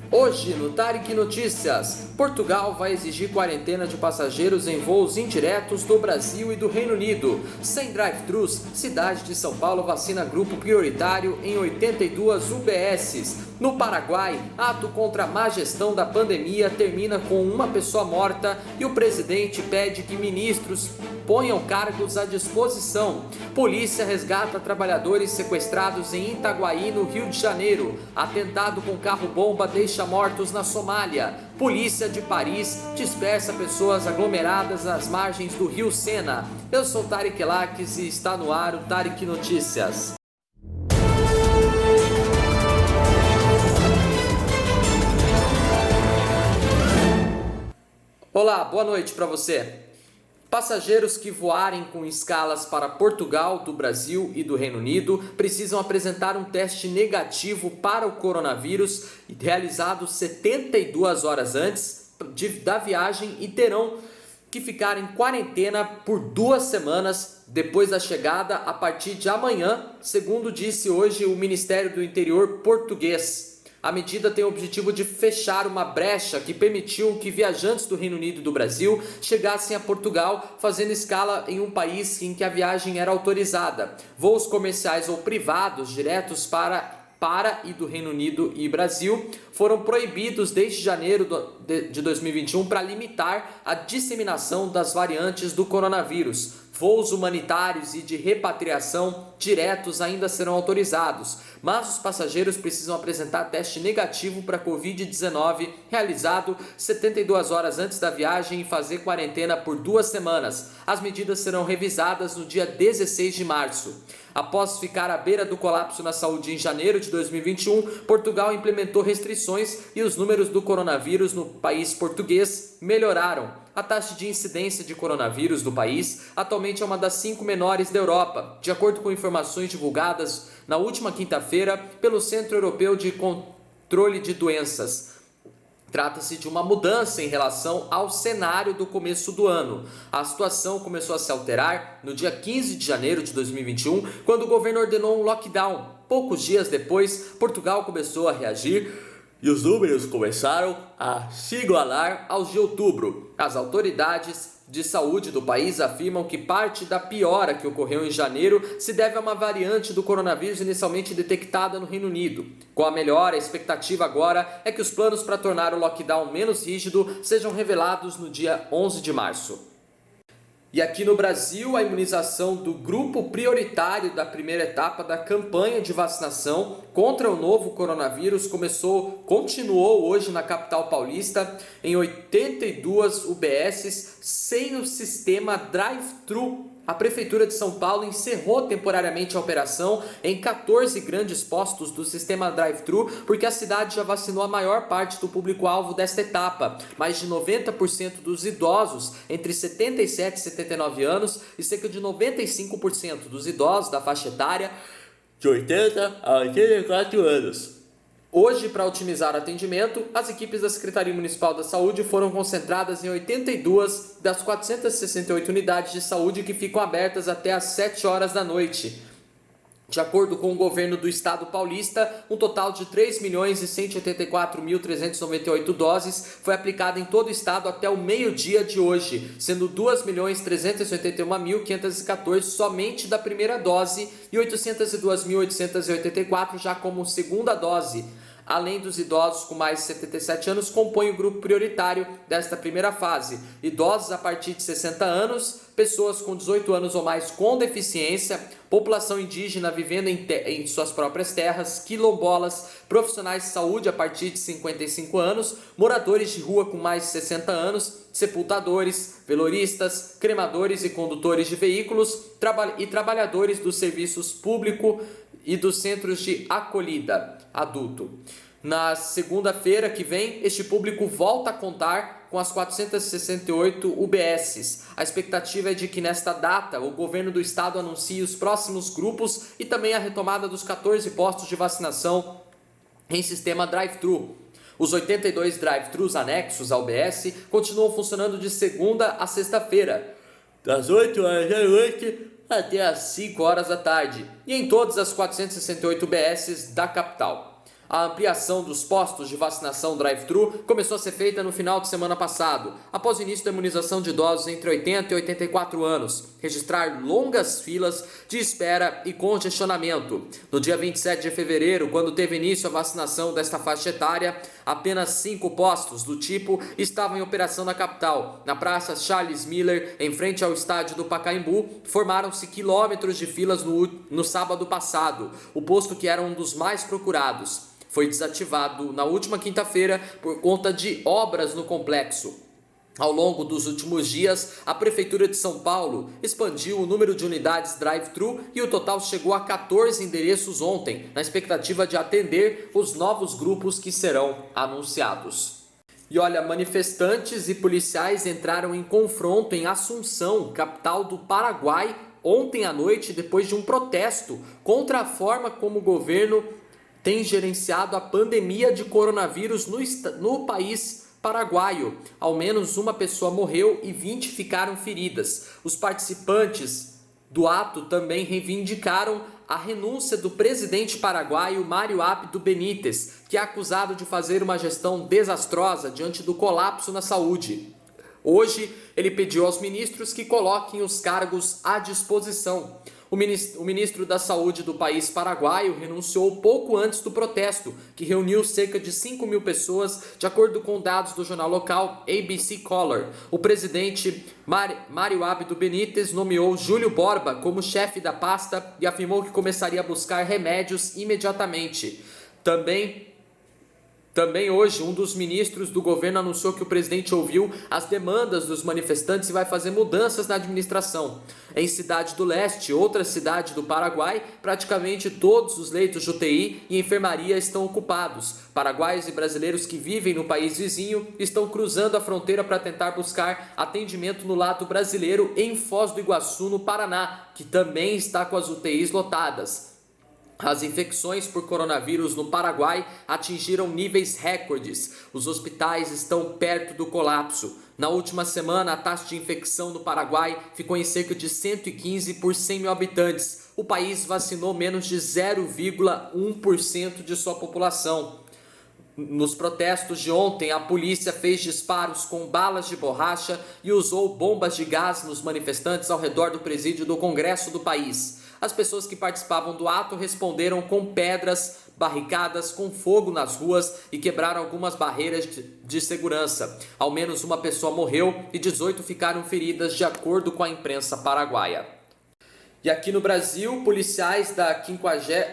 Hoje, no Tarek Notícias, Portugal vai exigir quarentena de passageiros em voos indiretos do Brasil e do Reino Unido. Sem drive-thrus, cidade de São Paulo vacina grupo prioritário em 82 UBSs. No Paraguai, ato contra a má gestão da pandemia termina com uma pessoa morta e o presidente pede que ministros ponham cargos à disposição. Polícia resgata trabalhadores sequestrados em Itaguaí, no Rio de Janeiro. Atentado com carro-bomba deixa mortos na Somália. Polícia de Paris dispersa pessoas aglomeradas às margens do Rio Sena. Eu sou Tarek Laques e está no ar o Tarek Notícias. Olá, boa noite para você. Passageiros que voarem com escalas para Portugal, do Brasil e do Reino Unido precisam apresentar um teste negativo para o coronavírus realizado 72 horas antes da viagem e terão que ficar em quarentena por 2 semanas depois da chegada a partir de amanhã, segundo disse hoje o Ministério do Interior português. A medida tem o objetivo de fechar uma brecha que permitiu que viajantes do Reino Unido e do Brasil chegassem a Portugal fazendo escala em um país em que a viagem era autorizada. Voos comerciais ou privados diretos para e do Reino Unido e Brasil foram proibidos desde janeiro de 2021 para limitar a disseminação das variantes do coronavírus. Voos humanitários e de repatriação diretos ainda serão autorizados, mas os passageiros precisam apresentar teste negativo para Covid-19 realizado 72 horas antes da viagem e fazer quarentena por 2 semanas. As medidas serão revisadas no dia 16 de março. Após ficar à beira do colapso na saúde em janeiro de 2021, Portugal implementou restrições e os números do coronavírus no país português melhoraram. A taxa de incidência de coronavírus do país atualmente é uma das 5 menores da Europa, de acordo com informações divulgadas na última quinta-feira pelo Centro Europeu de Controle de Doenças. Trata-se de uma mudança em relação ao cenário do começo do ano. A situação começou a se alterar no dia 15 de janeiro de 2021, quando o governo ordenou um lockdown. Poucos dias depois, Portugal começou a reagir e os números começaram a se igualar aos de outubro. As autoridades de saúde do país afirmam que parte da piora que ocorreu em janeiro se deve a uma variante do coronavírus inicialmente detectada no Reino Unido. Com a melhora, a expectativa agora é que os planos para tornar o lockdown menos rígido sejam revelados no dia 11 de março. E aqui no Brasil, a imunização do grupo prioritário da primeira etapa da campanha de vacinação contra o novo coronavírus continuou hoje na capital paulista em 82 UBSs sem o sistema drive-thru. A Prefeitura de São Paulo encerrou temporariamente a operação em 14 grandes postos do sistema drive-thru porque a cidade já vacinou a maior parte do público-alvo desta etapa. Mais de 90% dos idosos entre 77 e 79 anos e cerca de 95% dos idosos da faixa etária de 80 a 84 anos. Hoje, para otimizar o atendimento, as equipes da Secretaria Municipal da Saúde foram concentradas em 82 das 468 unidades de saúde que ficam abertas até às 7 horas da noite. De acordo com o governo do estado paulista, um total de 3.184.398 doses foi aplicada em todo o estado até o meio-dia de hoje, sendo 2.381.514 somente da primeira dose e 802.884 já como segunda dose. Além dos idosos com mais de 77 anos, compõe o grupo prioritário desta primeira fase. Idosos a partir de 60 anos, pessoas com 18 anos ou mais com deficiência, população indígena vivendo em suas próprias terras, quilombolas, profissionais de saúde a partir de 55 anos, moradores de rua com mais de 60 anos, sepultadores, veloristas, cremadores e condutores de veículos e trabalhadores dos serviços públicos e dos centros de acolhida adulto. Na segunda-feira que vem, este público volta a contar com as 468 UBSs. A expectativa é de que nesta data o governo do estado anuncie os próximos grupos e também a retomada dos 14 postos de vacinação em sistema drive-thru. Os 82 drive-thrus anexos ao UBS continuam funcionando de segunda a sexta-feira, das 8 horas da noite até às 5 horas da tarde, e em todas as 468 UBSs da capital. A ampliação dos postos de vacinação drive-thru começou a ser feita no final de semana passado, após o início da imunização de idosos entre 80 e 84 anos, registrar longas filas de espera e congestionamento. No dia 27 de fevereiro, quando teve início a vacinação desta faixa etária, apenas 5 postos do tipo estavam em operação na capital. Na Praça Charles Miller, em frente ao estádio do Pacaembu, formaram-se quilômetros de filas no sábado passado, o posto que era um dos mais procurados. Foi desativado na última quinta-feira por conta de obras no complexo. Ao longo dos últimos dias, a Prefeitura de São Paulo expandiu o número de unidades drive-thru e o total chegou a 14 endereços ontem, na expectativa de atender os novos grupos que serão anunciados. E olha, manifestantes e policiais entraram em confronto em Assunção, capital do Paraguai, ontem à noite, depois de um protesto contra a forma como o governo tem gerenciado a pandemia de coronavírus no país paraguaio. Ao menos uma pessoa morreu e 20 ficaram feridas. Os participantes do ato também reivindicaram a renúncia do presidente paraguaio Mário Abdo Benítez, que é acusado de fazer uma gestão desastrosa diante do colapso na saúde. Hoje, ele pediu aos ministros que coloquem os cargos à disposição. O ministro da Saúde do país paraguaio renunciou pouco antes do protesto, que reuniu cerca de 5.000 pessoas, de acordo com dados do jornal local ABC Color. O presidente Mário Abdo Benítez nomeou Júlio Borba como chefe da pasta e afirmou que começaria a buscar remédios imediatamente. Também hoje, um dos ministros do governo anunciou que o presidente ouviu as demandas dos manifestantes e vai fazer mudanças na administração. Em Cidade do Leste, outra cidade do Paraguai, praticamente todos os leitos de UTI e enfermaria estão ocupados. Paraguaios e brasileiros que vivem no país vizinho estão cruzando a fronteira para tentar buscar atendimento no lado brasileiro em Foz do Iguaçu, no Paraná, que também está com as UTIs lotadas. As infecções por coronavírus no Paraguai atingiram níveis recordes. Os hospitais estão perto do colapso. Na última semana, a taxa de infecção no Paraguai ficou em cerca de 115 por 100 mil habitantes. O país vacinou menos de 0,1% de sua população. Nos protestos de ontem, a polícia fez disparos com balas de borracha e usou bombas de gás nos manifestantes ao redor do presídio do Congresso do país. As pessoas que participavam do ato responderam com pedras, barricadas, com fogo nas ruas e quebraram algumas barreiras de segurança. Ao menos uma pessoa morreu e 18 ficaram feridas, de acordo com a imprensa paraguaia. E aqui no Brasil, policiais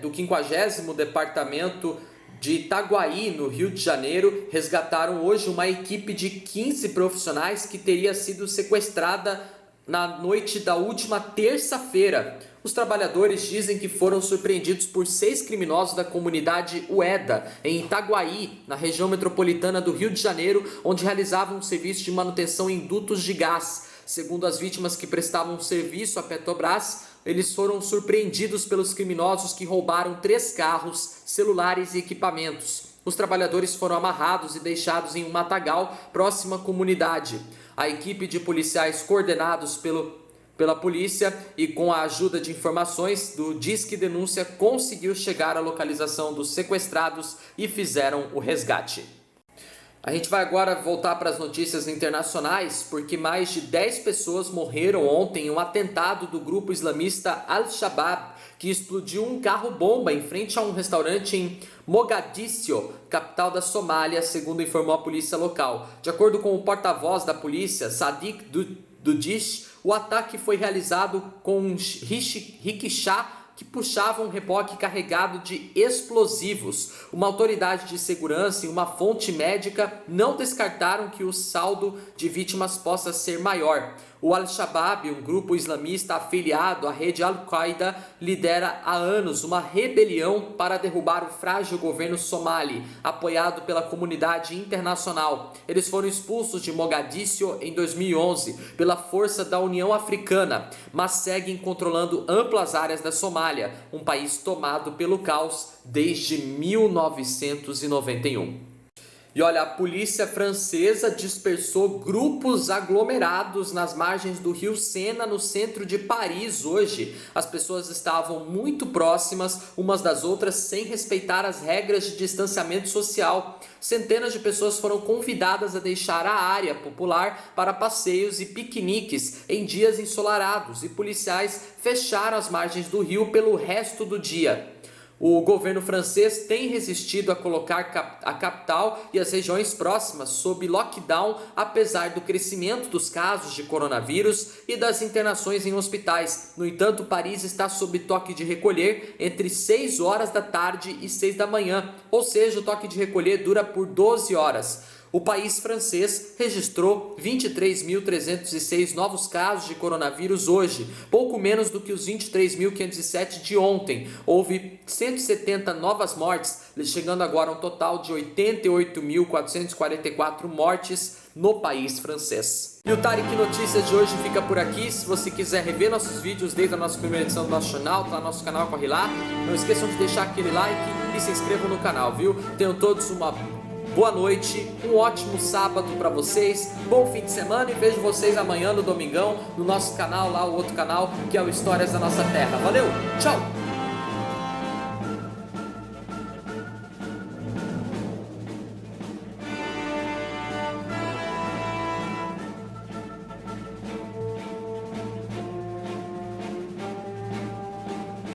do 50º Departamento de Itaguaí, no Rio de Janeiro, resgataram hoje uma equipe de 15 profissionais que teria sido sequestrada na noite da última terça-feira. Os trabalhadores dizem que foram surpreendidos por 6 criminosos da comunidade Ueda, em Itaguaí, na região metropolitana do Rio de Janeiro, onde realizavam um serviço de manutenção em dutos de gás. Segundo as vítimas que prestavam serviço à Petrobras, eles foram surpreendidos pelos criminosos que roubaram 3 carros, celulares e equipamentos. Os trabalhadores foram amarrados e deixados em um matagal próximo à comunidade. A equipe de policiais coordenados pela polícia e com a ajuda de informações do Disque Denúncia conseguiu chegar à localização dos sequestrados e fizeram o resgate. A gente vai agora voltar para as notícias internacionais, porque mais de 10 pessoas morreram ontem em um atentado do grupo islamista Al-Shabaab, que explodiu um carro-bomba em frente a um restaurante em Mogadíscio, capital da Somália, segundo informou a polícia local. De acordo com o porta-voz da polícia, Sadiq Dudish, o ataque foi realizado com um rickshaw que puxava um reboque carregado de explosivos. Uma autoridade de segurança e uma fonte médica não descartaram que o saldo de vítimas possa ser maior. O Al-Shabaab, um grupo islamista afiliado à rede Al-Qaeda, lidera há anos uma rebelião para derrubar o frágil governo somali, apoiado pela comunidade internacional. Eles foram expulsos de Mogadíscio em 2011 pela força da União Africana, mas seguem controlando amplas áreas da Somália, um país tomado pelo caos desde 1991. E olha, a polícia francesa dispersou grupos aglomerados nas margens do rio Sena, no centro de Paris, hoje. As pessoas estavam muito próximas umas das outras, sem respeitar as regras de distanciamento social. Centenas de pessoas foram convidadas a deixar a área popular para passeios e piqueniques em dias ensolarados, e policiais fecharam as margens do rio pelo resto do dia. O governo francês tem resistido a colocar a capital e as regiões próximas sob lockdown, apesar do crescimento dos casos de coronavírus e das internações em hospitais. No entanto, Paris está sob toque de recolher entre 6 horas da tarde e 6 da manhã, ou seja, o toque de recolher dura por 12 horas. O país francês registrou 23.306 novos casos de coronavírus hoje, pouco menos do que os 23.507 de ontem. Houve 170 novas mortes, chegando agora a um total de 88.444 mortes no país francês. E o Tarek Notícias de hoje fica por aqui. Se você quiser rever nossos vídeos desde a nossa primeira edição do nosso canal, tá no nosso canal, corre lá. Não esqueçam de deixar aquele like e se inscrevam no canal, viu? Tenham todos uma boa noite, um ótimo sábado para vocês, bom fim de semana e vejo vocês amanhã no domingão no nosso canal lá, o outro canal que é o Histórias da Nossa Terra. Valeu, tchau!